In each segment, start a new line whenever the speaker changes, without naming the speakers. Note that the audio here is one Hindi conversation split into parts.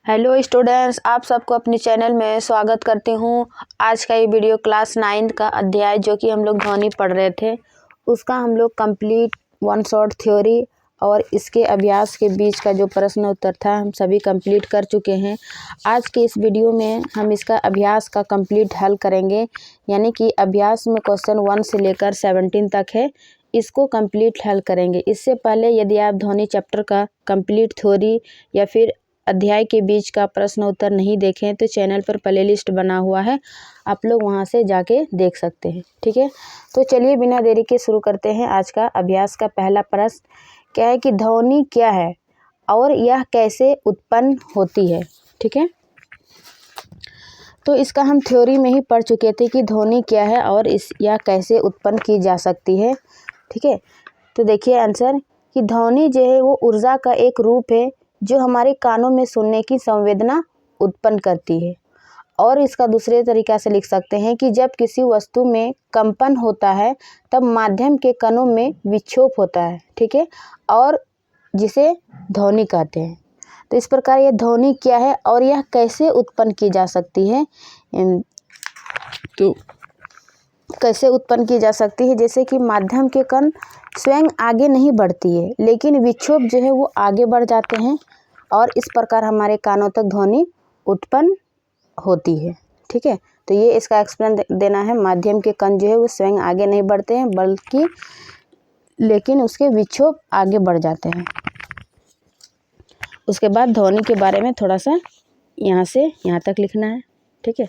हेलो स्टूडेंट्स, आप सबको अपने चैनल में स्वागत करती हूँ। आज का ये वीडियो क्लास 9 का अध्याय जो कि हम लोग ध्वनि पढ़ रहे थे उसका हम लोग कंप्लीट वन शॉट थ्योरी और इसके अभ्यास के बीच का जो प्रश्न उत्तर था हम सभी कंप्लीट कर चुके हैं। आज के इस वीडियो में हम इसका अभ्यास का कंप्लीट हल करेंगे, यानी कि अभ्यास में क्वेश्चन 1 से लेकर 17 तक है, इसको कंप्लीट हल करेंगे। इससे पहले यदि आप ध्वनि चैप्टर का कंप्लीट थ्योरी या फिर अध्याय के बीच का प्रश्न उत्तर नहीं देखें तो चैनल पर प्लेलिस्ट बना हुआ है, आप लोग वहां से जाके देख सकते हैं। ठीक है, तो चलिए बिना देरी के शुरू करते हैं। आज का अभ्यास का पहला प्रश्न क्या है कि ध्वनि क्या है और यह कैसे उत्पन्न होती है। ठीक है, तो इसका हम थ्योरी में ही पढ़ चुके थे कि ध्वनि क्या है और यह कैसे उत्पन्न की जा सकती है। ठीक है, तो देखिए आंसर कि ध्वनि जो है वो ऊर्जा का एक रूप है जो हमारे कानों में सुनने की संवेदना उत्पन्न करती है। और इसका दूसरे तरीका से लिख सकते हैं कि जब किसी वस्तु में कंपन होता है तब माध्यम के कणों में विक्षोभ होता है। ठीक है, और जिसे ध्वनि कहते हैं। तो इस प्रकार यह ध्वनि क्या है और यह कैसे उत्पन्न की जा सकती है। तो कैसे उत्पन्न की जा सकती है, जैसे कि माध्यम के कण स्वयं आगे नहीं बढ़ती है लेकिन विक्षोभ जो है वो आगे बढ़ जाते हैं और इस प्रकार हमारे कानों तक ध्वनि उत्पन्न होती है। ठीक है, तो ये इसका एक्सप्लेन देना है। माध्यम के कण जो है वो स्वयं आगे नहीं बढ़ते हैं बल्कि लेकिन उसके विक्षोभ आगे बढ़ जाते हैं। उसके बाद ध्वनि के बारे में थोड़ा सा यहाँ से यहाँ तक लिखना है। ठीक है,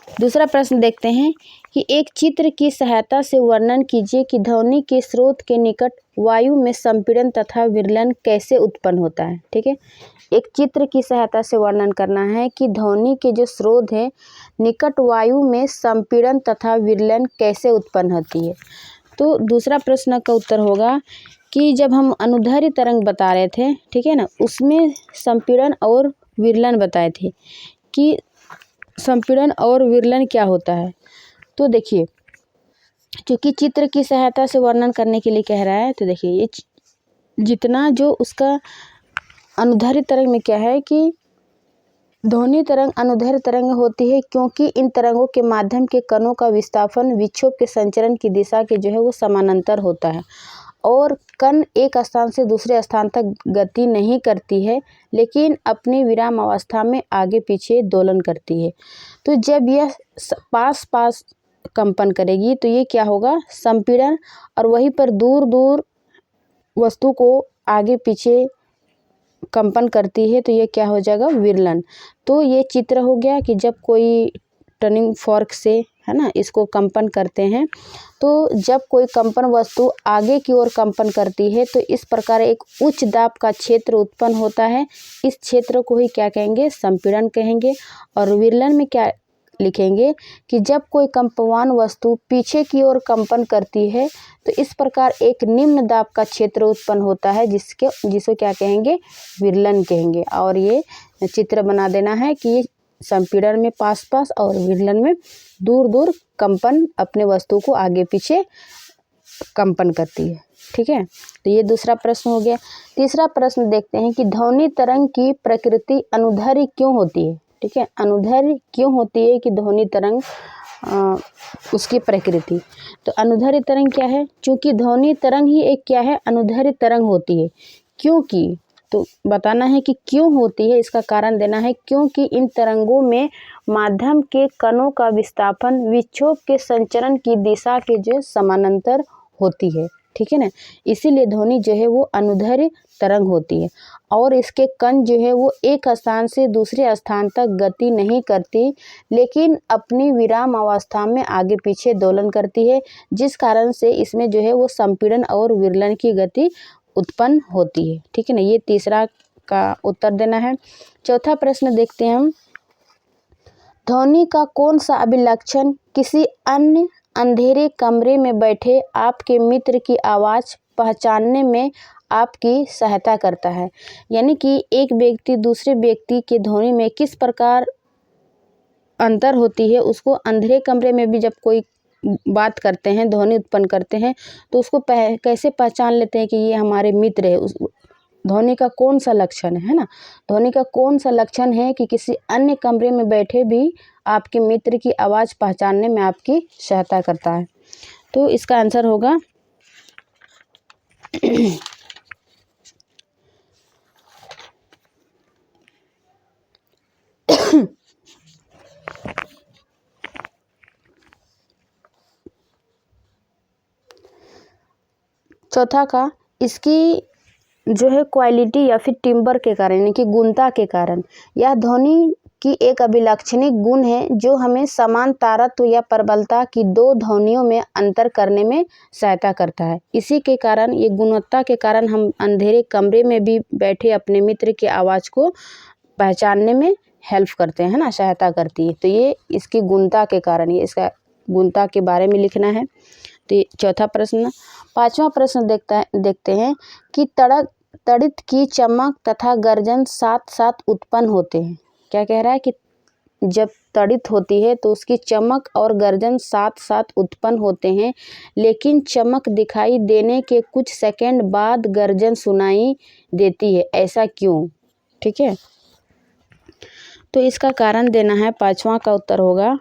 दूसरा प्रश्न देखते हैं कि एक चित्र की सहायता से वर्णन कीजिए कि ध्वनि के स्रोत के निकट वायु में संपीड़न तथा विरलन कैसे उत्पन्न होता है। ठीक है, एक चित्र की सहायता से वर्णन करना है कि ध्वनि के जो स्रोत है निकट वायु में संपीड़न तथा विरलन कैसे उत्पन्न होती है। तो दूसरा प्रश्न का उत्तर होगा कि जब हम अनुदैर्ध्य तरंग बता रहे थे, ठीक है ना, उसमें संपीड़न और विरलन बताए थे कि संपीड़न और विरलन क्या होता है। तो देखिए, क्योंकि चित्र की सहायता से वर्णन करने के लिए कह रहा है, तो देखिए ये जितना जो उसका अनुदैर्ध्य तरंग में क्या है कि ध्वनि तरंग अनुदैर्ध्य तरंग होती है क्योंकि इन तरंगों के माध्यम के कणों का विस्थापन विक्षोभ के संचरण की दिशा के जो है वो समानांतर होता है और कण एक स्थान से दूसरे स्थान तक गति नहीं करती है लेकिन अपनी विराम अवस्था में आगे पीछे दोलन करती है। तो जब यह पास पास कंपन करेगी तो ये क्या होगा, संपीड़न, और वहीं पर दूर दूर वस्तु को आगे पीछे कंपन करती है तो ये क्या हो जाएगा, विरलन। तो ये चित्र हो गया कि जब कोई टर्निंग फॉर्क से, है ना, इसको कंपन करते हैं तो जब कोई कंपन वस्तु आगे की ओर कंपन करती है तो इस प्रकार एक उच्च दाब का क्षेत्र उत्पन्न होता है। इस क्षेत्र को ही क्या कहेंगे, संपीड़न कहेंगे। और विरलन में क्या लिखेंगे कि जब कोई कंपमान वस्तु पीछे की ओर कंपन करती है तो इस प्रकार एक निम्न दाब का क्षेत्र उत्पन्न होता है जिसको क्या कहेंगे, विरलन कहेंगे। और ये चित्र बना देना है कि ये संपीड़न में पास पास और विरलन में दूर दूर कंपन अपने वस्तु को आगे पीछे कंपन करती है। ठीक है, तो ये दूसरा प्रश्न हो गया। तीसरा प्रश्न देखते हैं कि ध्वनि तरंग की प्रकृति अनुदैर्ध्य क्यों होती है। ठीक है, अनुदैर्ध्य क्यों होती है कि ध्वनि तरंग उसकी प्रकृति। तो अनुदैर्ध्य तरंग क्या है, क्योंकि ध्वनि तरंग ही एक क्या है, अनुदैर्ध्य तरंग होती है। क्योंकि तो बताना है कि क्यों होती है, इसका कारण देना है। क्योंकि इन तरंगों में माध्यम के कणों का विस्थापन विक्षोभ के संचरण की दिशा के जो समानांतर होती है। ठीक है ना, इसीलिए ध्वनि जो है वो अनुदैर्ध्य तरंग होती है और इसके कण जो है वो एक स्थान से दूसरे स्थान तक गति नहीं करती लेकिन अपनी विराम अवस्था में आगे पीछे दोलन करती है, जिस कारण से इसमें जो है वो संपीड़न और विरलन की गति उत्पन्न होती है। ठीक है ना, ये तीसरा का उत्तर देना है। चौथा प्रश्न देखते हैं हम, ध्वनि का कौन सा अभिलक्षण किसी अन्य अंधेरे कमरे में बैठे आपके मित्र की आवाज़ पहचानने में आपकी सहायता करता है। यानी कि एक व्यक्ति दूसरे व्यक्ति के ध्वनि में किस प्रकार अंतर होती है, उसको अंधेरे कमरे में भी जब कोई बात करते हैं, ध्वनि उत्पन्न करते हैं तो उसको कैसे पहचान लेते हैं कि ये हमारे मित्र है, ध्वनि का कौन सा लक्षण है ना, ध्वनि का कौन सा लक्षण है कि किसी अन्य कमरे में बैठे भी आपके मित्र की आवाज़ पहचानने में आपकी सहायता करता है। तो इसका आंसर होगा चौथा का इसकी जो है क्वालिटी या फिर टिम्बर के कारण यानी कि गुणता के कारण, यह ध्वनि की एक अभिलक्षणिक गुण है जो हमें समान तारत्व या प्रबलता की दो ध्वनियों में अंतर करने में सहायता करता है। इसी के कारण, ये गुणवत्ता के कारण हम अंधेरे कमरे में भी बैठे अपने मित्र की आवाज़ को पहचानने में हेल्प करते हैं ना, सहायता करती है। तो ये इसकी गुणता के कारण, ये इसका गुणता के बारे में लिखना है। तो ये चौथा प्रश्न। पांचवा प्रश्न देखते हैं कि तड़ित की चमक तथा गर्जन साथ साथ उत्पन्न होते हैं। क्या कह रहा है कि जब तड़ित होती है तो उसकी चमक और गर्जन साथ साथ उत्पन्न होते हैं, लेकिन चमक दिखाई देने के कुछ सेकंड बाद गर्जन सुनाई देती है, ऐसा क्यों? ठीक है, तो इसका कारण देना है। पांचवा का उत्तर होगा,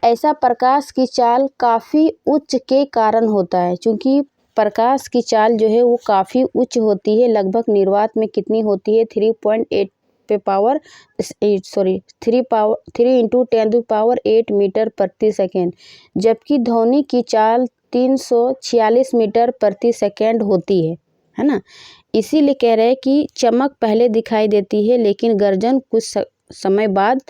ऐसा प्रकाश की चाल काफ़ी उच्च के कारण होता है। क्योंकि प्रकाश की चाल जो है वो काफ़ी उच्च होती है, लगभग निर्वात में कितनी होती है 3.8 पे पावर 3 इंटू 10⁸ मीटर प्रति सेकेंड, जबकि ध्वनि की चाल 346 मीटर प्रति सेकेंड होती है ना। इसीलिए कह रहे हैं कि चमक पहले दिखाई देती है लेकिन गर्जन कुछ समय बाद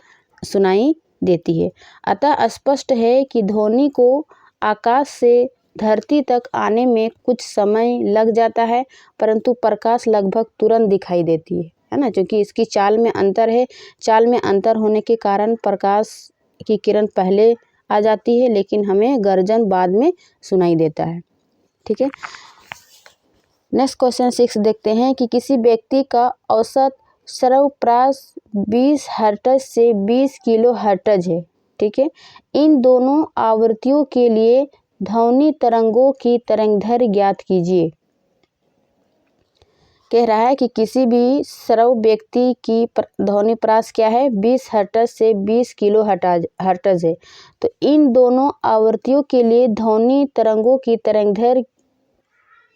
सुनाई देती है। अतः स्पष्ट है कि ध्वनि को आकाश से धरती तक आने में कुछ समय लग जाता है, परंतु प्रकाश लगभग तुरंत दिखाई देती है ना, क्योंकि इसकी चाल में अंतर है। चाल में अंतर होने के कारण प्रकाश की किरण पहले आ जाती है लेकिन हमें गर्जन बाद में सुनाई देता है। ठीक है, नेक्स्ट क्वेश्चन 6 देखते हैं कि किसी व्यक्ति का औसत श्रवप्राश 20 हर्ट्ज से 20 किलो हर्ट्ज है। ठीक है, इन दोनों आवृत्तियों के लिए ध्वनि तरंगों की तरंगदैर्घ्य ज्ञात कीजिए। कह रहा है कि किसी भी श्रव व्यक्ति की ध्वनि प्राश क्या है, 20 हर्ट्ज से 20 किलो हर्ट्ज है। तो इन दोनों आवृत्तियों के लिए ध्वनि तरंगों की तरंगदैर्घ्य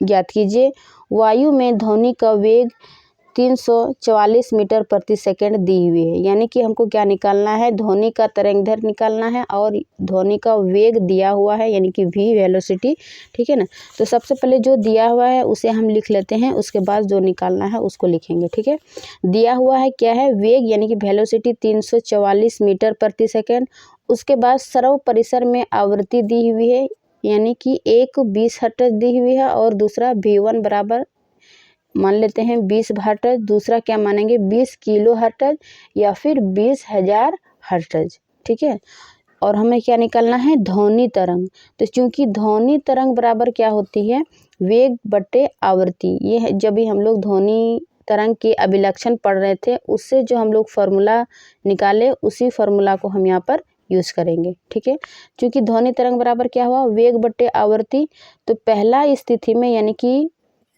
ज्ञात कीजिए। वायु में ध्वनि का वेग 344 मीटर प्रति सेकंड दी हुई है, यानी कि हमको क्या निकालना है, ध्वनि का तरंगदैर्घ्य निकालना है और ध्वनि का वेग दिया हुआ है यानी कि v वेलोसिटी। ठीक है ना, तो सबसे पहले जो दिया हुआ है उसे हम लिख लेते हैं, उसके बाद जो निकालना है उसको लिखेंगे। ठीक है, दिया हुआ है क्या है, वेग यानी कि वेलोसिटी 344 मीटर प्रति सेकेंड। उसके बाद श्रव परिसर में आवृत्ति दी हुई है यानी कि एक 20 हर्ट्ज दी हुई है और दूसरा v1 बराबर मान लेते हैं 20 हर्ट्ज, दूसरा क्या मानेंगे 20 किलो हर्ट्ज या फिर 20,000 हर्ट्ज। ठीक है, और हमें क्या निकालना है, ध्वनि तरंग। तो चूंकि ध्वनि तरंग बराबर क्या होती है, वेग बटे आवृत्ति। ये है जब भी हम लोग ध्वनि तरंग के अभिलक्षण पढ़ रहे थे, उससे जो हम लोग फार्मूला निकाले उसी फार्मूला को हम यहाँ पर यूज़ करेंगे। ठीक है, क्योंकि ध्वनि तरंग बराबर क्या हुआ, वेग बटे आवृत्ति। तो पहला स्थिति में यानी कि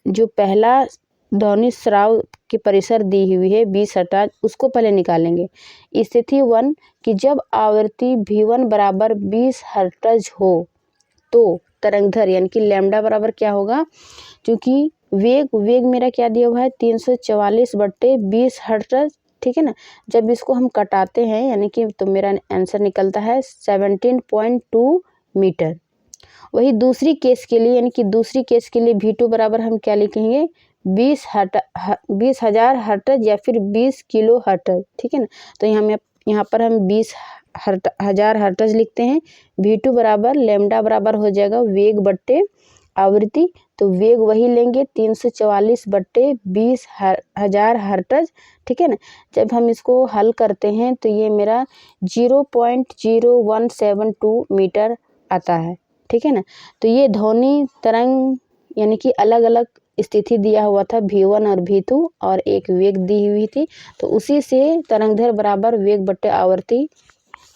जो पहला ध्वनि स्राव की परिसर दी हुई है 20 हर्ट्ज, उसको पहले निकालेंगे। स्थिति 1 कि जब आवृत्ति v1 बराबर 20 हर्ट्ज हो तो तरंगदैर्घ्य यानी कि लैम्डा बराबर क्या होगा, क्योंकि वेग मेरा क्या दिया हुआ है 344 बट्टे 20 हर्ट्ज। ठीक है ना, जब इसको हम कटाते हैं यानी कि तो मेरा आंसर निकलता है 17.2 मीटर। वही दूसरी केस के लिए यानी कि दूसरी केस के लिए v2 बराबर हम क्या लिखेंगे 20,000 हर्ट्ज या फिर 20 किलो हर्ट्ज। ठीक है ना, तो यहाँ पर हम 20,000 हर्ट्ज लिखते हैं। v2 बराबर लैम्डा बराबर हो जाएगा वेग बट्टे आवृत्ति, तो वेग वही लेंगे 344 बट्टे 20,000 हर्ट्ज। ठीक है ना, जब हम इसको हल करते हैं तो ये मेरा 0.0172 मीटर आता है। ठीक है ना, तो ये ध्वनि तरंग यानी कि अलग अलग स्थिति दिया हुआ था v1 और v2 और एक वेग दी हुई थी, तो उसी से तरंगदैर्घ्य बराबर वेग बट्टे आवृत्ति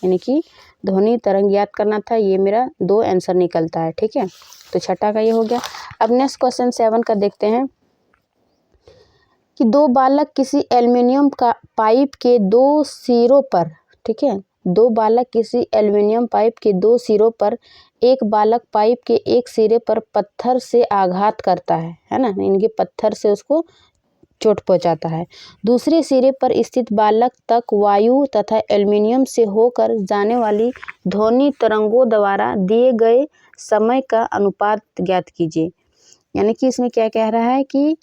यानी कि ध्वनि तरंग याद करना था। ये मेरा 2 आंसर निकलता है। ठीक है, तो छठा का ये हो गया। अब नेक्स्ट क्वेश्चन 7 का देखते हैं कि दो बालक किसी एल्युमिनियम का पाइप के दो सिरों पर, ठीक है, दो बालक किसी एल्युमिनियम पाइप के दो सिरों पर, एक बालक पाइप के एक सिरे पर पत्थर से आघात करता है ना, इनके पत्थर से उसको चोट पहुंचाता है। दूसरे सिरे पर स्थित बालक तक वायु तथा एल्युमिनियम से होकर जाने वाली ध्वनि तरंगों द्वारा दिए गए समय का अनुपात ज्ञात कीजिए। यानी कि इसमें क्या कह रहा है कि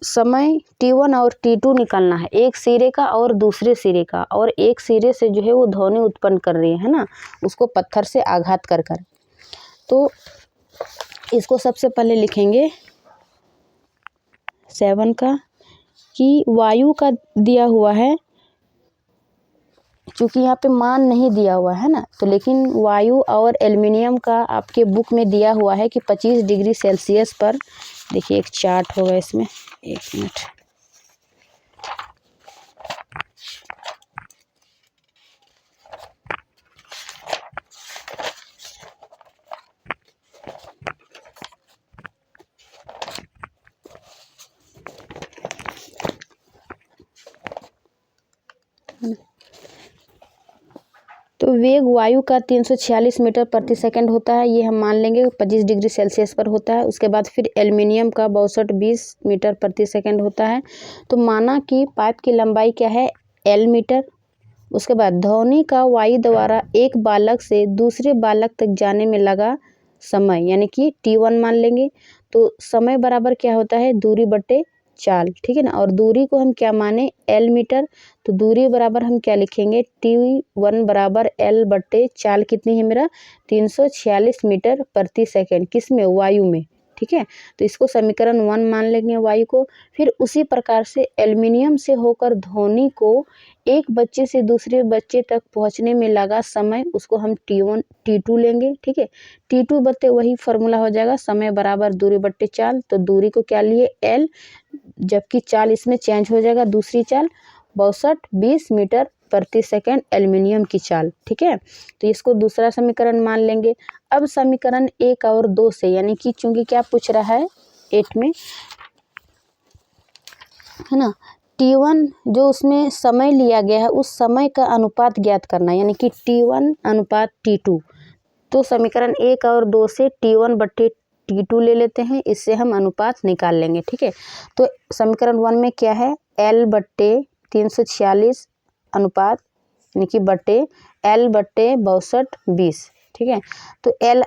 समय t1 और t2 निकालना है, एक सिरे का और दूसरे सिरे का, और एक सिरे से जो है वो ध्वनि उत्पन्न कर रही है ना, उसको पत्थर से आघात कर कर। तो इसको सबसे पहले लिखेंगे 7 का कि वायु का दिया हुआ है, चूँकि यहाँ पे मान नहीं दिया हुआ है ना, तो लेकिन वायु और एल्युमिनियम का आपके बुक में दिया हुआ है कि 25 डिग्री सेल्सियस पर, देखिए एक चार्ट होगा इसमें, एक मिनट, तो वेग वायु का 346 मीटर प्रति सेकंड होता है, ये हम मान लेंगे 25 डिग्री सेल्सियस पर होता है। उसके बाद फिर एल्युमिनियम का 62 मीटर प्रति सेकंड होता है। तो माना कि पाइप की लंबाई क्या है, L मीटर। उसके बाद ध्वनि का वायु द्वारा एक बालक से दूसरे बालक तक जाने में लगा समय, यानी कि t1 मान लेंगे। तो समय बराबर क्या होता है, दूरी बटे चाल, ठीक है ना, और दूरी को हम क्या माने, L मीटर। तो दूरी बराबर हम क्या लिखेंगे, t1 बराबर L बटे चाल कितनी है मेरा, 346 मीटर प्रति सेकंड, किस में, वायु में, ठीक है। तो इसको समीकरण 1 मान लेंगे वायु को। फिर उसी प्रकार से एल्युमिनियम से होकर ध्वनि को एक बच्चे से दूसरे बच्चे तक पहुंचने में लगा समय, उसको हम t1 t2 लेंगे, ठीक है। t2 बटे वही फार्मूला हो जाएगा, समय बराबर दूरी बट्टे चाल। तो दूरी को क्या लिए, L, जबकि चाल इसमें चेंज हो जाएगा, दूसरी चाल 62 मीटर प्रति सेकंड एल्युमिनियम की चाल, ठीक है। तो इसको दूसरा समीकरण मान लेंगे। अब समीकरण 1 और 2 से, यानी कि चूंकि क्या पूछ रहा है 8 में, है ना, t1 जो उसमें समय लिया गया है उस समय का अनुपात ज्ञात करना, यानी कि t1 अनुपात t2। तो समीकरण 1 और 2 से t1 बट्टे t2 ले लेते हैं, इससे हम अनुपात निकाल लेंगे, ठीक है। तो समीकरण 1 में क्या है, L बट्टे 346 अनुपात, यानी कि बट्टे L बट्टे 62 ठीक है। तो L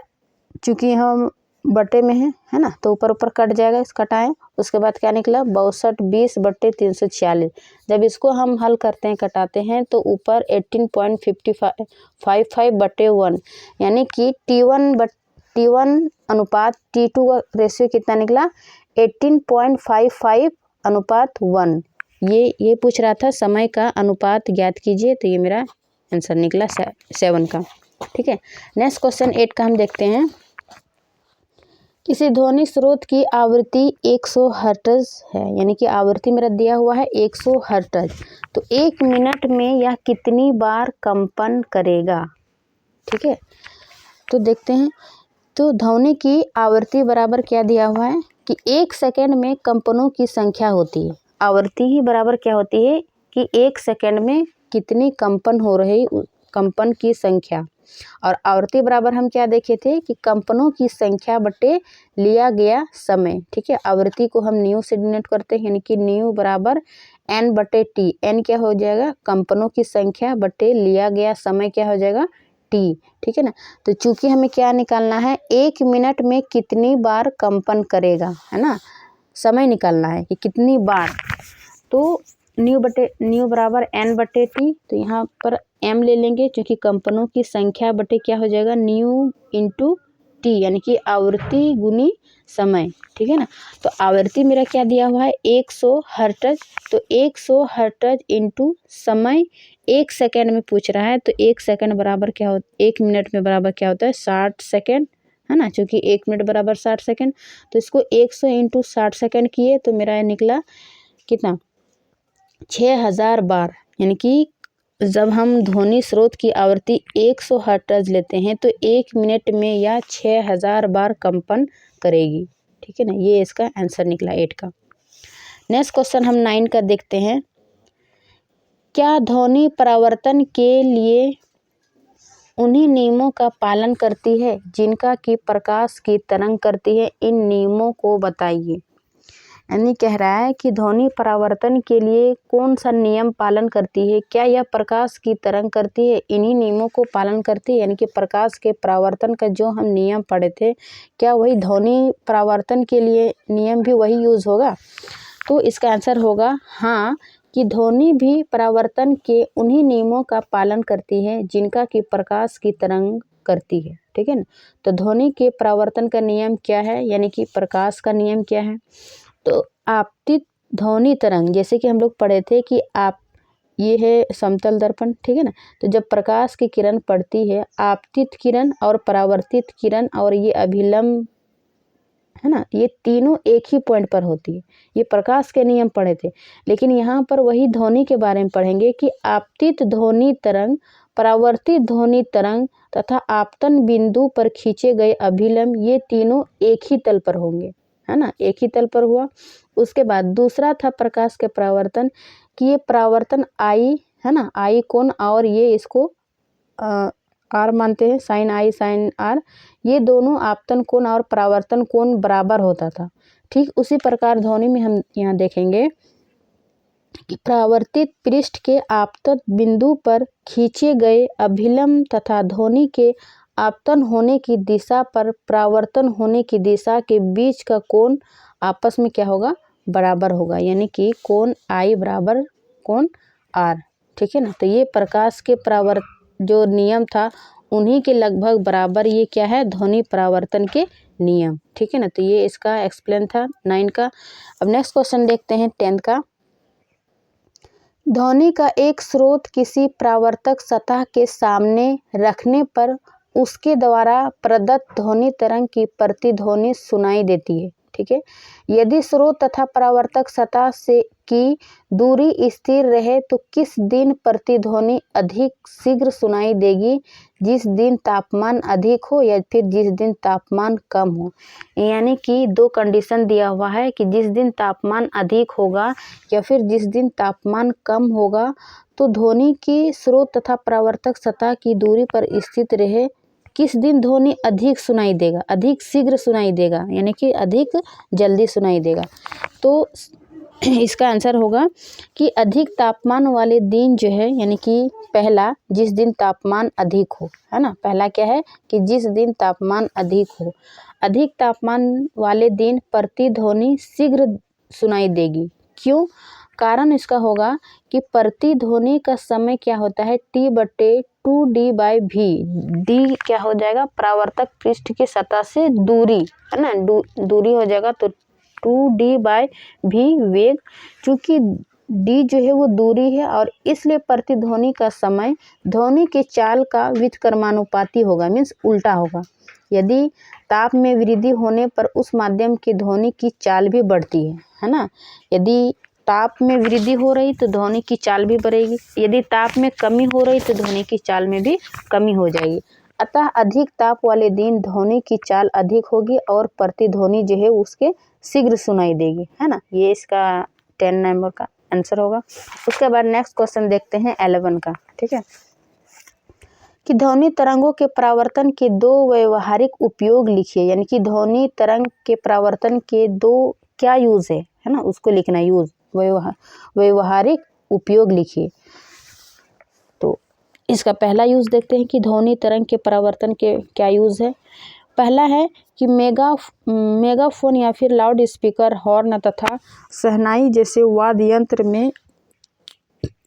चूँकि हम बटे में है ना, तो ऊपर ऊपर कट जाएगा, इस कटाएं। उसके बाद क्या निकला, 62 बट्टे 346। जब इसको हम हल करते हैं, कटाते हैं, तो ऊपर 18.55 बट्टे 1, यानी कि t1 अनुपात t2 का रेशियो कितना निकला, 18.55 अनुपात 1। ये पूछ रहा था समय का अनुपात ज्ञात कीजिए, तो ये मेरा आंसर निकला 7 का, ठीक है। नेक्स्ट क्वेश्चन 8 का हम देखते हैं। किसी ध्वनि स्रोत की आवृत्ति 100 हर्ट्ज है, यानी कि आवृत्ति मेरा दिया हुआ है 100 हर्ट्ज। तो 1 मिनट में यह कितनी बार कंपन करेगा, ठीक है। तो देखते हैं, तो ध्वनि की आवृत्ति बराबर क्या दिया हुआ है कि 1 सेकंड में कंपनों की संख्या होती है। आवृत्ति ही बराबर क्या होती है कि 1 सेकंड में कितनी कंपन हो रही, कंपन की संख्या। और आवृत्ति बराबर हम क्या देखे थे कि कंपनों की संख्या बटे लिया गया समय, ठीक है। आवृत्ति को हम न्यू से डिनोट करते हैं, यानी कि न्यू बराबर n बटे टी। n क्या हो जाएगा, कंपनों की संख्या बटे लिया गया समय क्या हो जाएगा, t, ठीक है ना। तो चूंकि हमें क्या निकालना है, 1 मिनट में कितनी बार कंपन करेगा, है ना, समय निकालना है कि कितनी बार। तो न्यू बराबर n बटे टी। तो यहाँ पर m ले लेंगे, क्योंकि कंपनों की संख्या बटे क्या हो जाएगा, न्यू इंटू टी, यानी कि आवृत्ति गुनी समय, ठीक है ना। तो आवृत्ति मेरा क्या दिया हुआ है, 100 हर्ट्ज। तो 100 हर्ट्ज इंटू समय 1 सेकेंड में पूछ रहा है। तो 1 सेकेंड बराबर क्या हो, 1 मिनट में बराबर क्या होता है, 60 सेकेंड, है ना, क्योंकि 1 मिनट बराबर 60 सेकेंड। तो इसको 100 इंटू 60 सेकेंड किए, तो मेरा निकला कितना, 6000 बार। यानी कि जब हम ध्वनि स्रोत की आवृत्ति 100 हर्ट्ज लेते हैं, तो 1 मिनट में यह 6000 बार कंपन करेगी, ठीक है ना। ये इसका आंसर निकला 8 का। नेक्स्ट क्वेश्चन हम 9 का देखते हैं। क्या ध्वनि परावर्तन के लिए उन्हीं नियमों का पालन करती है जिनका कि प्रकाश की तरंग करती है? इन नियमों को बताइए। यानी कह रहा है कि ध्वनि परावर्तन के लिए कौन सा नियम पालन करती है? क्या यह प्रकाश की तरंग करती है? इन्हीं नियमों को पालन करती है। यानी कि प्रकाश के परावर्तन का जो हम नियम पढ़े थे, क्या वही ध्वनि परावर्तन के लिए नियम भी वही यूज़ होगा? तो इसका आंसर होगा हाँ, कि ध्वनि भी परावर्तन के उन्हीं नियमों का पालन करती है जिनका कि प्रकाश की तरंग करती है। ठीक है ना। तो ध्वनि के परावर्तन का नियम क्या है? यानी कि प्रकाश का नियम क्या है? तो आपतित ध्वनि तरंग, जैसे कि हम लोग पढ़े थे कि ये है समतल दर्पण। ठीक है ना। तो जब प्रकाश की किरण पड़ती है, आपतित किरण और परावर्तित किरण और ये अभिलंब है ना, ये तीनों एक ही पॉइंट पर होती है। ये प्रकाश के नियम पढ़े थे, लेकिन यहाँ पर वही ध्वनि के बारे में पढ़ेंगे कि आपतित ध्वनि तरंग, परावर्तित ध्वनि तरंग तथा आपतन बिंदु पर खींचे गए अभिलंब, ये तीनों एक ही तल पर होंगे, है ना, एक ही तल पर हुआ। उसके बाद दूसरा था प्रकाश के परावर्तन, कि ये परावर्तन आई, है ना, आई कोण, और ये इसको आर मानते हैं, साइन आई साइन आर, ये दोनों आपतन कोण और परावर्तन कोण बराबर होता था। ठीक उसी प्रकार ध्वनि में हम यहाँ देखेंगे कि परावर्तित पृष्ठ के आपतन बिंदु पर खींचे गए अभिलंब तथा ध्वनि के आपतन होने की दिशा पर परावर्तन होने की दिशा के बीच का कोण आपस में क्या होगा? बराबर होगा। यानी कि कोण आई बराबर कोण आर। ठीक है ना। तो ये प्रकाश के जो नियम था, उन्हीं के लगभग बराबर ये क्या है? ध्वनि परावर्तन के नियम। ठीक है ना। तो ये इसका एक्सप्लेन था 9 का। अब नेक्स्ट क्वेश्चन देखते हैं 10 का। ध्वनि का एक स्रोत किसी परावर्तक सतह के सामने रखने पर उसके द्वारा प्रदत्त ध्वनि तरंग की प्रतिध्वनि सुनाई देती है। ठीक है। यदि स्रोत तथा परावर्तक सतह से की दूरी स्थिर रहे तो किस दिन प्रतिध्वनि अधिक शीघ्र सुनाई देगी? जिस दिन तापमान अधिक हो या फिर जिस दिन तापमान कम हो। यानी कि दो कंडीशन दिया हुआ है कि जिस दिन तापमान अधिक होगा या फिर जिस दिन तापमान कम होगा, तो ध्वनि की स्रोत तथा परावर्तक सतह की दूरी पर स्थित रहे, किस दिन ध्वनि अधिक सुनाई देगा? अधिक शीघ्र सुनाई देगा, यानी कि अधिक जल्दी सुनाई देगा। तो इसका आंसर होगा कि अधिक तापमान वाले दिन जो है, यानी कि पहला जिस दिन तापमान अधिक हो, है ना। पहला क्या है कि जिस दिन तापमान अधिक हो, अधिक तापमान वाले दिन प्रतिध्वनि शीघ्र सुनाई देगी। क्यों? कारण इसका होगा कि प्रतिध्वनि का समय क्या होता है? T/2D/V। डी क्या हो जाएगा? परावर्तक पृष्ठ की सतह से दूरी, है ना, दूरी हो जाएगा, तो 2D/V वेग। चूंकि d जो है वो दूरी है और इसलिए प्रतिध्वनि का समय ध्वनि के चाल का व्युत्क्रमानुपाती होगा, मीन्स उल्टा होगा। यदि ताप में वृद्धि होने पर उस माध्यम की ध्वनि की चाल भी बढ़ती है ना। यदि ताप में वृद्धि हो रही तो ध्वनि की चाल भी बढ़ेगी, यदि ताप में कमी हो रही तो ध्वनि की चाल में भी कमी हो जाएगी। अतः अधिक ताप वाले दिन ध्वनि की चाल अधिक होगी और प्रतिध्वनि जो है उसके शीघ्र सुनाई देगी, है ना। ये इसका 10 नंबर का आंसर होगा। उसके बाद नेक्स्ट क्वेश्चन देखते हैं 11 का। ठीक है, कि ध्वनि तरंगों के परावर्तन के दो व्यवहारिक उपयोग लिखिए। यानी कि ध्वनि तरंग के परावर्तन के दो क्या यूज है ना, उसको लिखना। यूज व्यवहारिक उपयोग लिखिए। तो इसका पहला यूज देखते हैं कि ध्वनि तरंग के परावर्तन के क्या यूज है। पहला है कि मेगाफोन या फिर लाउड स्पीकर, हॉर्न तथा शहनाई जैसे वाद्य यंत्र में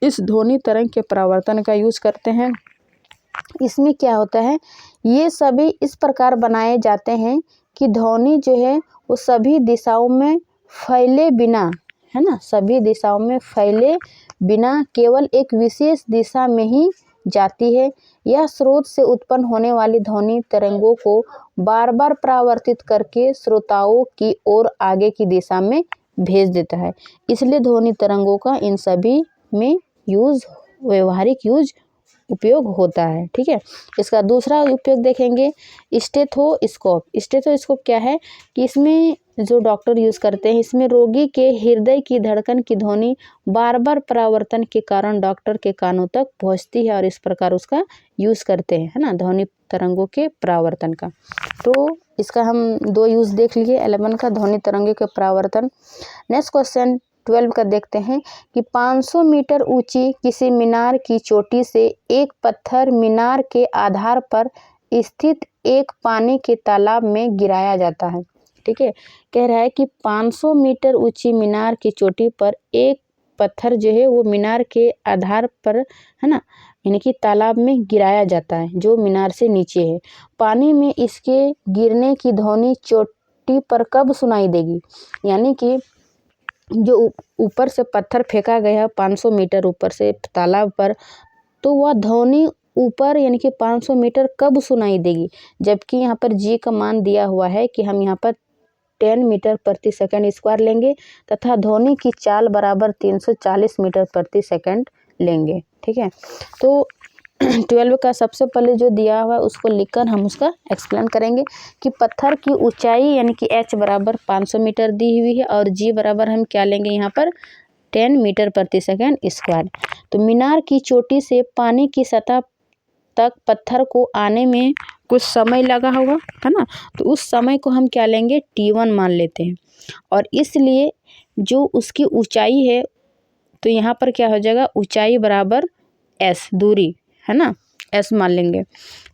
इस ध्वनि तरंग के परावर्तन का यूज करते हैं। इसमें क्या होता है, ये सभी इस प्रकार बनाए जाते हैं कि ध्वनि जो है वो सभी दिशाओं में फैले बिना, है ना, सभी दिशाओं में फैले बिना केवल एक विशेष दिशा में ही जाती है। यह स्रोत से उत्पन्न होने वाली ध्वनि तरंगों को बार बार परावर्तित करके श्रोताओं की ओर आगे की दिशा में भेज देता है। इसलिए ध्वनि तरंगों का इन सभी में यूज, व्यवहारिक यूज उपयोग होता है। ठीक है, इसका दूसरा उपयोग देखेंगे स्टेथोस्कोप। स्टेथोस्कोप क्या है कि इसमें जो डॉक्टर यूज़ करते हैं, इसमें रोगी के हृदय की धड़कन की ध्वनि बार बार परावर्तन के कारण डॉक्टर के कानों तक पहुंचती है और इस प्रकार उसका यूज़ करते हैं, है ना, ध्वनि तरंगों के परावर्तन का। तो इसका हम 2 यूज़ देख लिए 11 का, ध्वनि तरंगों के परावर्तन। नेक्स्ट क्वेश्चन 12 का देखते हैं कि 500 मीटर ऊंची किसी मीनार की चोटी से एक पत्थर मीनार के आधार पर स्थित एक पानी के तालाब में गिराया जाता है। ठीक है, कह रहा है कि 500 मीटर ऊंची मीनार की चोटी पर एक पत्थर जो है वो मीनार के आधार पर, है ना, यानी कि तालाब में गिराया जाता है जो मीनार से नीचे है। पानी में इसके गिरने की ध्वनि चोटी पर कब सुनाई देगी? यानी कि जो ऊपर से पत्थर फेंका गया 500 मीटर ऊपर से तालाब पर, तो वह ध्वनि ऊपर यानी कि 500 मीटर कब सुनाई देगी? जबकि यहाँ पर जी का मान दिया हुआ है कि हम यहाँ पर 10 मीटर प्रति सेकंड स्क्वायर लेंगे तथा ध्वनि की चाल बराबर 340 मीटर प्रति सेकंड लेंगे। ठीक है, तो 12 का सबसे पहले जो दिया हुआ है उसको लिखकर हम उसका एक्सप्लेन करेंगे कि पत्थर की ऊंचाई यानी कि h बराबर 500 मीटर दी हुई है और g बराबर हम क्या लेंगे यहाँ पर 10 मीटर प्रति सेकंड स्क्वायर। तो मीनार की चोटी से पानी की सतह तक पत्थर को आने में कुछ समय लगा होगा, है ना, तो उस समय को हम क्या लेंगे t1 मान लेते हैं और इसलिए जो उसकी ऊंचाई है तो यहाँ पर क्या हो जाएगा ऊंचाई बराबर s, दूरी, है ना, s मान लेंगे।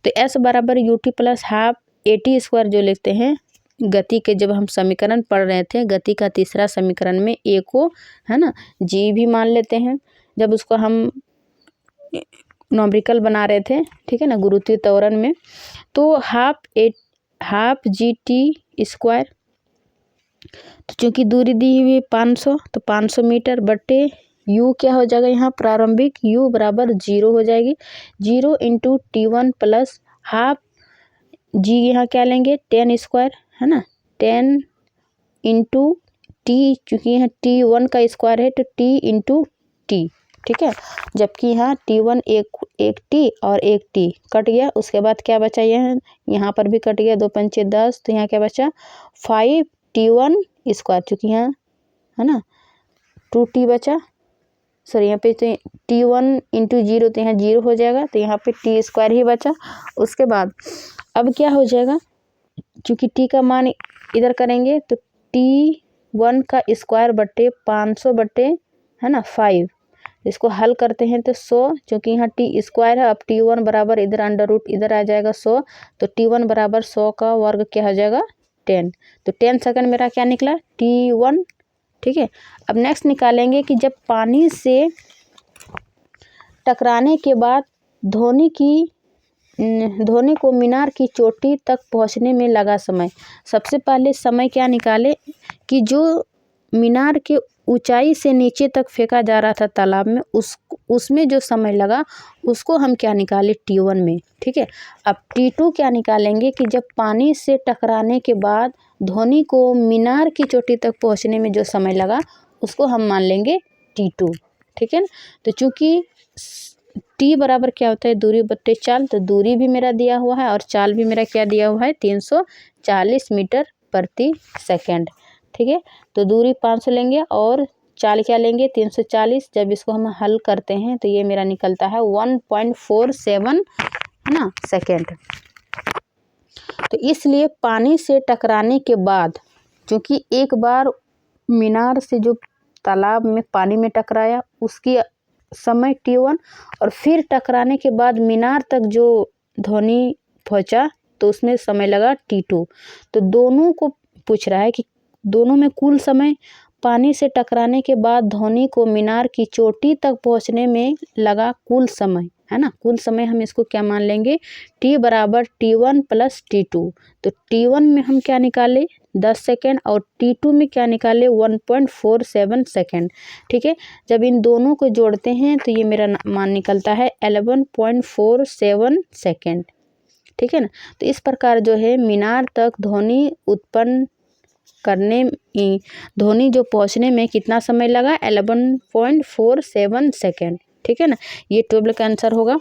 तो s बराबर ut plus half at square जो लिखते हैं गति के, जब हम समीकरण पढ़ रहे थे गति का तीसरा समीकरण में a को, है ना, g भी मान लेते हैं जब उसको हम न्यूमेरिकल बना रहे थे, ठीक है ना, गुरुत्वीय त्वरण में। तो हाफ gt स्क्वायर, तो चूँकि दूरी दी हुई 500 तो 500 मीटर बटे u क्या हो जाएगा यहाँ प्रारंभिक u बराबर 0 हो जाएगी। 0 into t1 plus half g यहाँ क्या लेंगे 10 स्क्वायर, है ना, 10 इंटू t, चूँकि यहाँ t1 का स्क्वायर है तो t इंटू t। ठीक है, जबकि यहाँ t1 एक t और एक t कट गया, उसके बाद क्या बचा यहाँ पर भी कट गया, 2 पंचे 10, तो यहाँ क्या बचा 5t1 स्क्वायर, चूँकि यहाँ, है ना, 2t बचा, सॉरी यहाँ पे तो t1 इंटू 0 तो यहाँ 0 हो जाएगा, तो यहाँ पे t स्क्वायर ही बचा। उसके बाद अब क्या हो जाएगा, चूँकि t का मान इधर करेंगे तो t1 का स्क्वायर बटे 500 बटे, है ना, 5, इसको हल करते हैं तो 100, क्योंकि यहाँ t स्क्वायर है। अब t1 बराबर इधर अंडर रूट इधर आ जाएगा 100, तो t1 बराबर 100 का वर्ग क्या हो जाएगा 10, तो 10 सेकंड मेरा क्या निकला t1। ठीक है, अब नेक्स्ट निकालेंगे कि जब पानी से टकराने के बाद ध्वनि को मीनार की चोटी तक पहुंचने में लगा समय। सबसे पहले समय क्या निकाले कि जो मीनार के ऊंचाई से नीचे तक फेंका जा रहा था तालाब में, उसमें जो समय लगा उसको हम क्या निकाले t1 में। ठीक है, अब t2 क्या निकालेंगे कि जब पानी से टकराने के बाद ध्वनि को मीनार की चोटी तक पहुंचने में जो समय लगा उसको हम मान लेंगे t2। ठीक है ना, तो चूँकि t बराबर क्या होता है दूरी बट्टे चाल, तो दूरी भी मेरा दिया हुआ है और चाल भी मेरा क्या दिया हुआ है 340 मीटर प्रति सेकंड। ठीक है, तो दूरी 500 लेंगे और चाल क्या लेंगे 340, जब इसको हम हल करते हैं तो ये मेरा निकलता है 1.47, है ना, सेकेंड। तो इसलिए पानी से टकराने के बाद, क्योंकि एक बार मीनार से जो तालाब में पानी में टकराया उसकी समय t1 और फिर टकराने के बाद मीनार तक जो ध्वनि पहुंचा तो उसमें समय लगा t2। तो दोनों को पूछ रहा है कि दोनों में कुल समय, पानी से टकराने के बाद ध्वनि को मीनार की चोटी तक पहुंचने में लगा कुल समय, है ना, कुल समय हम इसको क्या मान लेंगे t बराबर t1 प्लस t2। तो t1 में हम क्या निकाले 10 सेकेंड और t2 में क्या निकाले 1.47 सेकेंड। ठीक है, जब इन दोनों को जोड़ते हैं तो ये मेरा मान निकलता है 11.47 सेकेंड। ठीक है ना, तो इस प्रकार जो है मीनार तक ध्वनि उत्पन्न करने, ध्वनि जो पहुंचने में कितना समय लगा 11.47 सेकेंड। ठीक है ना, ये 12 का आंसर होगा।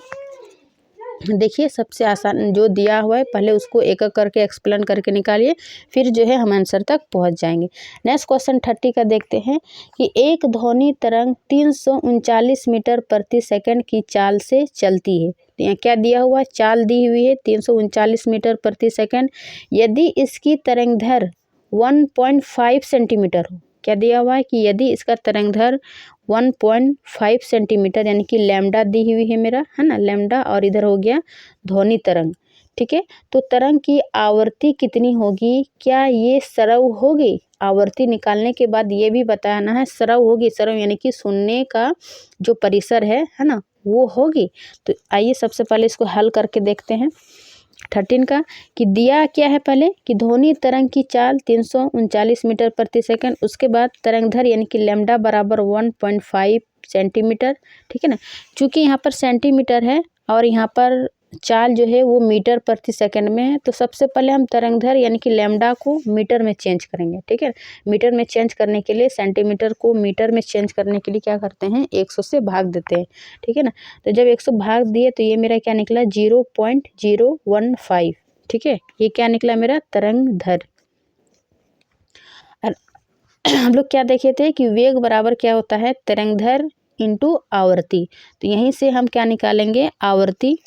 देखिए सबसे आसान जो दिया हुआ है पहले उसको एक एक करके एक्सप्लेन करके निकालिए, फिर जो है हम आंसर तक पहुंच जाएंगे। नेक्स्ट क्वेश्चन 30 का देखते हैं कि एक ध्वनि तरंग 339 मीटर प्रति सेकंड की चाल से चलती है। तो यहाँ क्या दिया हुआ है, चाल दी हुई है 339 मीटर प्रति सेकंड। यदि इसकी तरंगदैर्घ्य 1.5 सेंटीमीटर हो, क्या दिया हुआ है कि यदि इसका तरंगदैर्घ्य 1.5 सेंटीमीटर यानी कि लैम्डा दी हुई है मेरा, है ना, लैम्डा, और इधर हो गया ध्वनि तरंग, ठीक है। तो तरंग की आवृत्ति कितनी होगी, क्या ये सरव होगी? आवृत्ति निकालने के बाद ये भी बताना है सरव होगी, सरव यानी कि सुनने का जो परिसर है ना, वो होगी। तो आइए सबसे पहले इसको हल करके देखते हैं 13 का, कि दिया क्या है पहले कि ध्वनि तरंग की चाल 339 मीटर प्रति सेकंड, उसके बाद तरंगदैर्घ्य यानी कि लैम्डा बराबर 1.5 सेंटीमीटर, ठीक है ना। चूंकि यहाँ पर सेंटीमीटर है और यहाँ पर चाल जो है वो मीटर प्रति सेकंड में है, तो सबसे पहले हम तरंगदैर्घ्य यानी कि लैम्डा को मीटर में चेंज करेंगे, ठीक है। मीटर में चेंज करने के लिए सेंटीमीटर को मीटर में चेंज करने के लिए क्या करते हैं, 100 से भाग देते हैं, ठीक है ना। तो जब 100 भाग दिए तो ये मेरा क्या निकला 0.015, ठीक है। ये क्या निकला मेरा तरंगदैर्घ्य। हम लोग क्या देखे थे कि वेग बराबर क्या होता है, तरंगदैर्घ्य इंटू आवृत्ति। तो यहीं से हम क्या निकालेंगे, आवृत्ति,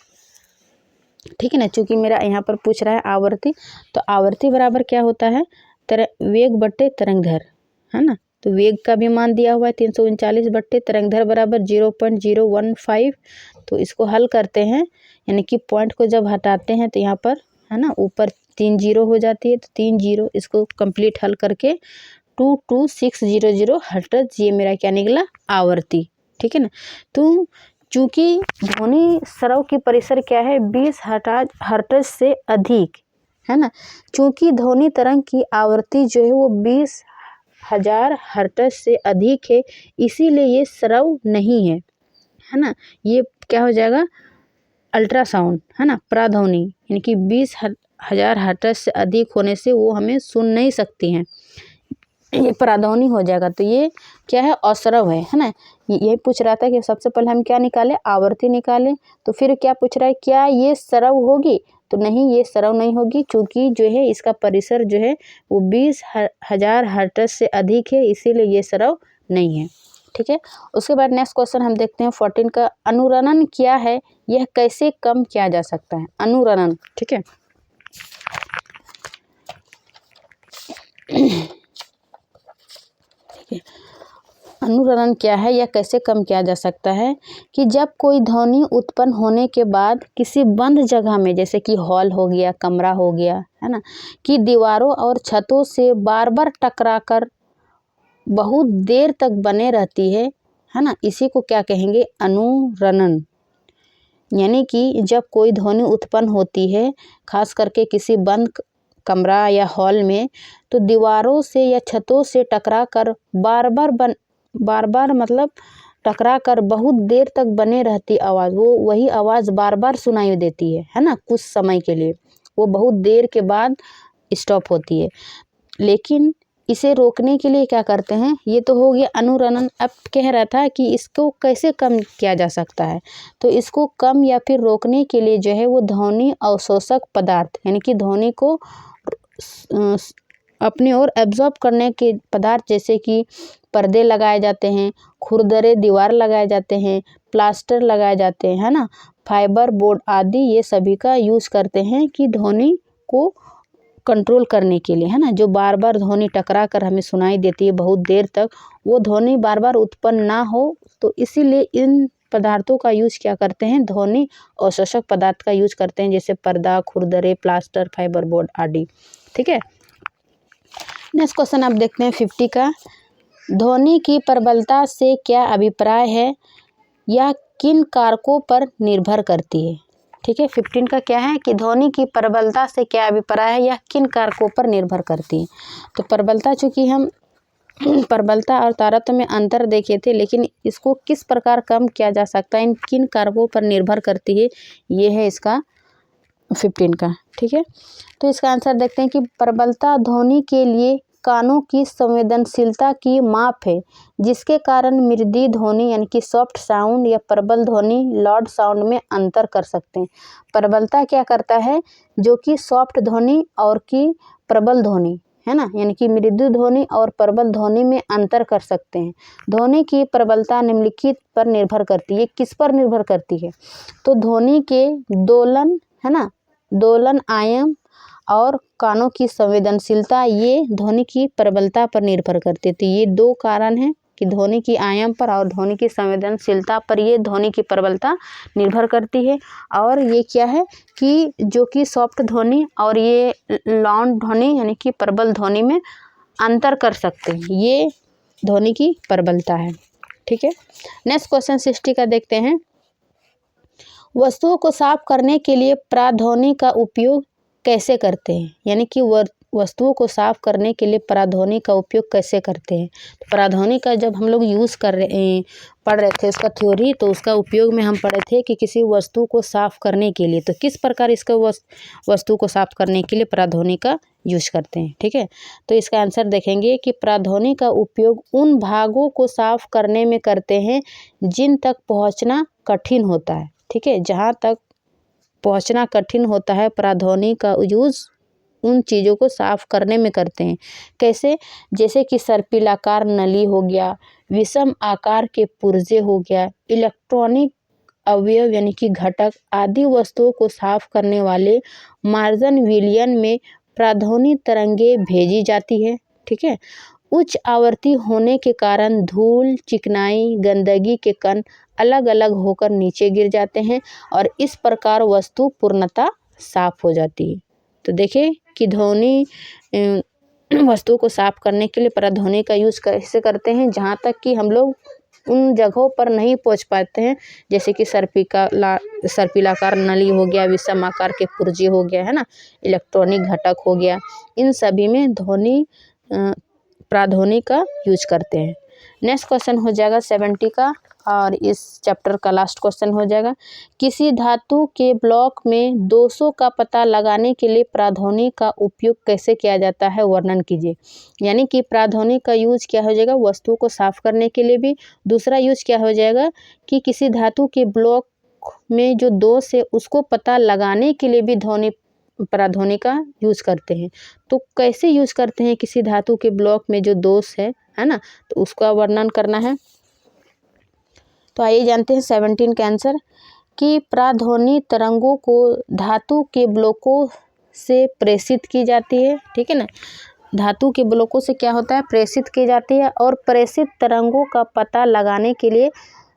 ठीक है ना। चूंकि मेरा यहाँ पर पूछ रहा है आवृत्ति, तो आवृत्ति बराबर क्या होता है, वेग बट्टे तरंगदैर्घ्य, है ना। तो वेग का भी मान दिया हुआ है 339 बट्टे तरंगदैर्घ्य बराबर 0.015। तो इसको हल करते हैं, यानी कि पॉइंट को जब हटाते हैं तो यहाँ पर, है ना, ऊपर 3 जीरो हो जाती है, तो 3 जीरो, इसको कंप्लीट हल करके 22600 हर्ट्ज, ये मेरा क्या निकला आवृत्ति, ठीक है ना। तो चूंकि ध्वनि सरव की परिसर क्या है 20 हर्ट्ज से अधिक, है ना। चूंकि ध्वनि तरंग की आवृत्ति जो है वो 20,000 हर्ट्ज से अधिक है, इसीलिए ये सरव नहीं है ना। ये क्या हो जाएगा, अल्ट्रासाउंड, है ना, प्राध्वनि, यानी कि 20,000 हर्ट्ज से अधिक होने से वो हमें सुन नहीं सकती हैं, ये प्राध्वनि हो जाएगा। तो ये क्या है, असरव है ना। ये पूछ रहा था कि सबसे पहले हम क्या निकालें, आवृत्ति निकालें। तो फिर क्या पूछ रहा है, क्या ये सरव होगी? तो नहीं, ये सरव नहीं होगी, क्योंकि जो है इसका परिसर जो है वो 20,000 हर्ट्ज से अधिक है, इसीलिए ये सरव नहीं है, ठीक है। उसके बाद नेक्स्ट क्वेश्चन हम देखते हैं 14 का, अनुरणन क्या है, यह कैसे कम किया जा सकता है, अनुरणन, ठीक है। अनुरणन क्या है, यह कैसे कम किया जा सकता है, कि जब कोई ध्वनि उत्पन्न होने के बाद किसी बंद जगह में, जैसे कि हॉल हो गया, कमरा हो गया, है ना, कि दीवारों और छतों से बार बार टकराकर बहुत देर तक बने रहती है ना, इसी को क्या कहेंगे, अनुरणन। यानी कि जब कोई ध्वनि उत्पन्न होती है, खास करके किसी बंद कमरा या हॉल में, तो दीवारों से या छतों से टकरा कर बार बार मतलब टकरा कर बहुत देर तक बने रहती आवाज़, वो वही आवाज़ बार बार सुनाई देती है ना, कुछ समय के लिए, वो बहुत देर के बाद स्टॉप होती है। लेकिन इसे रोकने के लिए क्या करते हैं, ये तो हो गया अनुरणन। अब कह रहा था कि इसको कैसे कम किया जा सकता है, तो इसको कम या फिर रोकने के लिए जो है वो ध्वनि अवशोषक पदार्थ, यानी कि ध्वनि को अपनी ओर एब्जॉर्ब करने के पदार्थ, जैसे कि पर्दे लगाए जाते हैं, खुरदरे दीवार लगाए जाते हैं, प्लास्टर लगाए जाते हैं, है ना, फाइबर बोर्ड आदि, ये सभी का यूज़ करते हैं कि ध्वनि को कंट्रोल करने के लिए, है ना। जो बार बार ध्वनि टकरा कर हमें सुनाई देती है बहुत देर तक, वो ध्वनि बार बार उत्पन्न ना हो, तो इसीलिए इन पदार्थों का यूज क्या करते हैं, ध्वनि अवशोषक पदार्थ का यूज करते हैं, जैसे पर्दा, खुरदरे, प्लास्टर, फाइबर बोर्ड आदि, ठीक है। नेक्स्ट क्वेश्चन आप देखते हैं 50 का, ध्वनि की प्रबलता से क्या अभिप्राय है, या किन कारकों पर निर्भर करती है, ठीक है। 15 का क्या है कि ध्वनि की प्रबलता से क्या अभिप्राय है, या किन कारकों पर निर्भर करती है। तो प्रबलता, चूंकि हम प्रबलता और तारतम्य में अंतर देखे थे, लेकिन इसको किस प्रकार कम किया जा सकता है, इन किन कारकों पर निर्भर करती है, ये है इसका 15 का, ठीक है। तो इसका आंसर देखते हैं कि प्रबलता ध्वनि के लिए कानों की संवेदनशीलता की माप है, जिसके कारण मृदु ध्वनि यानी कि सॉफ्ट साउंड या प्रबल ध्वनि लाउड साउंड में अंतर कर सकते हैं। प्रबलता क्या करता है, जो कि सॉफ्ट ध्वनि और की प्रबल ध्वनि है ना, यानी कि मृदु ध्वनि और प्रबल ध्वनि में अंतर कर सकते हैं। ध्वनि की प्रबलता निम्नलिखित पर निर्भर करती है। किस पर निर्भर करती है, तो ध्वनि के दोलन है ना, दोलन आयाम और कानों की संवेदनशीलता, ये ध्वनि की प्रबलता पर निर्भर करती है। तो ये दो कारण हैं कि ध्वनि की आयाम पर और ध्वनि की संवेदनशीलता पर ये ध्वनि की प्रबलता निर्भर करती है। और ये क्या है कि जो कि सॉफ्ट ध्वनि और ये लाउड ध्वनि यानी कि प्रबल ध्वनि में अंतर कर सकते हैं, ये ध्वनि की प्रबलता है। ठीक है, नेक्स्ट क्वेश्चन 60 का देखते हैं। वस्तुओं को साफ करने के लिए प्राध्वनि का उपयोग कैसे करते हैं, यानी कि वस्तुओं को साफ करने के लिए प्राध्वनि का उपयोग कैसे करते हैं। तो प्राध्वनि का जब हम लोग यूज़ पढ़ रहे थे उसका थ्योरी, तो उसका उपयोग में हम पढ़े थे कि किसी वस्तु को साफ करने के लिए, तो किस प्रकार इसका वस्तु को साफ करने के लिए प्राध्वनि का यूज करते हैं। ठीक है, तो इसका आंसर देखेंगे कि प्राध्वनि का उपयोग उन भागों को साफ करने में करते हैं जिन तक पहुँचना कठिन होता है। ठीक है, जहाँ तक पहुँचना कठिन होता है प्राध्वनि का यूज़ उन चीज़ों को साफ करने में करते हैं। कैसे, जैसे कि सर्पिलाकार नली हो गया, विषम आकार के पुर्जे हो गया, इलेक्ट्रॉनिक अवयव यानी कि घटक आदि वस्तुओं को साफ करने वाले मार्जन विलयन में प्राध्वनि तरंगे भेजी जाती है। ठीक है, उच्च आवृत्ति होने के कारण धूल, चिकनाई, गंदगी के कण अलग अलग होकर नीचे गिर जाते हैं और इस प्रकार वस्तु पूर्णतः साफ हो जाती है। तो देखिए कि ध्वनि वस्तु को साफ करने के लिए प्राध्वनि का यूज़ कैसे करते हैं, जहाँ तक कि हम लोग उन जगहों पर नहीं पहुँच पाते हैं, जैसे कि सर्पिलाकार नली हो गया, विषम आकार के पुर्जे हो गया है ना, इलेक्ट्रॉनिक घटक हो गया, इन सभी में प्राध्वनि का यूज करते हैं। नेक्स्ट क्वेश्चन हो जाएगा 70 का और इस चैप्टर का लास्ट क्वेश्चन हो जाएगा। किसी धातु के ब्लॉक में दोषों का पता लगाने के लिए प्राध्वनि का उपयोग कैसे किया जाता है, वर्णन कीजिए। यानी कि प्राध्वनि का यूज क्या हो जाएगा, वस्तुओं को साफ करने के लिए भी, दूसरा यूज क्या हो जाएगा कि किसी धातु के ब्लॉक में जो दोष है उसको पता लगाने के लिए भी प्राध्वनि का यूज करते हैं। तो कैसे यूज करते हैं, किसी धातु के ब्लॉक में जो दोष है ना, तो उसका वर्णन करना है। तो आइए जानते हैं 17 का आंसर कि प्राध्वनि तरंगों को धातु के ब्लॉकों से प्रेषित की जाती है। ठीक है ना, धातु के ब्लॉकों से क्या होता है, प्रेषित की जाती है और प्रेषित तरंगों का पता लगाने के लिए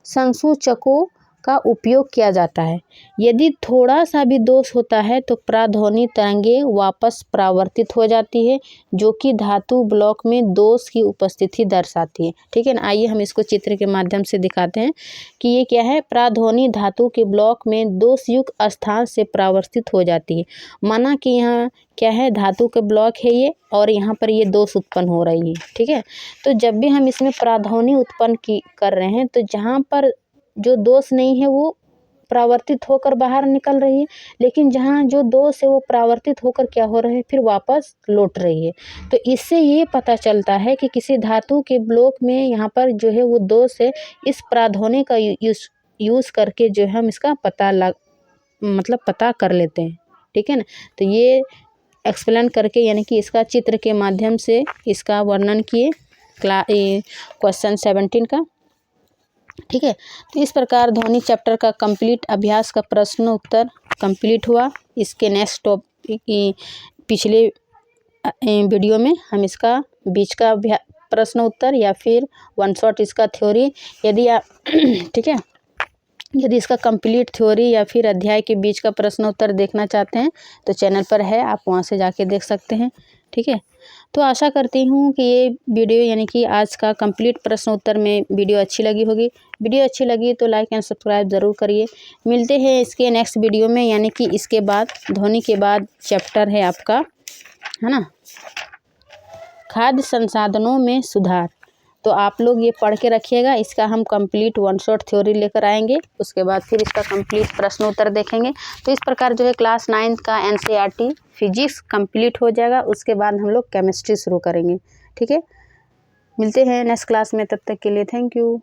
संसूचकों का उपयोग किया जाता है। यदि थोड़ा सा भी दोष होता है तो प्राध्वनि तरंगे वापस परावर्तित हो जाती है, जो कि धातु ब्लॉक में दोष की उपस्थिति दर्शाती है। ठीक है ना, आइए हम इसको चित्र के माध्यम से दिखाते हैं कि ये क्या है, प्राध्वनि धातु के ब्लॉक में दोषयुक्त स्थान से परावर्तित हो जाती है। माना कि यहाँ क्या है, धातु के ब्लॉक है ये और यहाँ पर ये दोष उत्पन्न हो रही है। ठीक है, तो जब भी हम इसमें प्राध्वनि उत्पन्न कर रहे हैं तो जहाँ पर जो दोष नहीं है वो परावर्तित होकर बाहर निकल रही है, लेकिन जहाँ जो दोष है वो परावर्तित होकर क्या हो रहा है, फिर वापस लौट रही है। तो इससे ये पता चलता है कि किसी धातु के ब्लॉक में यहाँ पर जो है वो दोष है, इस प्राध्वनि का यूज़ करके जो है हम इसका पता कर लेते हैं। ठीक है ना, तो ये एक्सप्लेन करके यानी कि इसका चित्र के माध्यम से इसका वर्णन किए क्वेश्चन 17 का। ठीक है, तो इस प्रकार ध्वनि चैप्टर का कंप्लीट अभ्यास का प्रश्न उत्तर कंप्लीट हुआ। इसके नेक्स्ट टॉपिक पिछले वीडियो में हम इसका बीच का प्रश्न उत्तर या फिर वन शॉट इसका थ्योरी, यदि आप ठीक है, यदि इसका कंप्लीट थ्योरी या फिर अध्याय के बीच का प्रश्न उत्तर देखना चाहते हैं तो चैनल पर है, आप वहां से जाके देख सकते हैं। ठीक है, तो आशा करती हूँ कि ये वीडियो यानी कि आज का कंप्लीट प्रश्न उत्तर में वीडियो अच्छी लगी होगी। वीडियो अच्छी लगी तो लाइक एंड सब्सक्राइब ज़रूर करिए। मिलते हैं इसके नेक्स्ट वीडियो में, यानी कि इसके बाद ध्वनि के बाद चैप्टर है आपका, है ना, खाद्य संसाधनों में सुधार। तो आप लोग ये पढ़ के रखिएगा, इसका हम कंप्लीट वन शॉट थ्योरी लेकर आएंगे, उसके बाद फिर इसका कंप्लीट प्रश्न उत्तर देखेंगे। तो इस प्रकार जो है क्लास 9 का NCERT फिजिक्स कंप्लीट हो जाएगा, उसके बाद हम लोग केमिस्ट्री शुरू करेंगे। ठीक है। मिलते हैं नेक्स्ट क्लास में, तब तक के लिए थैंक यू।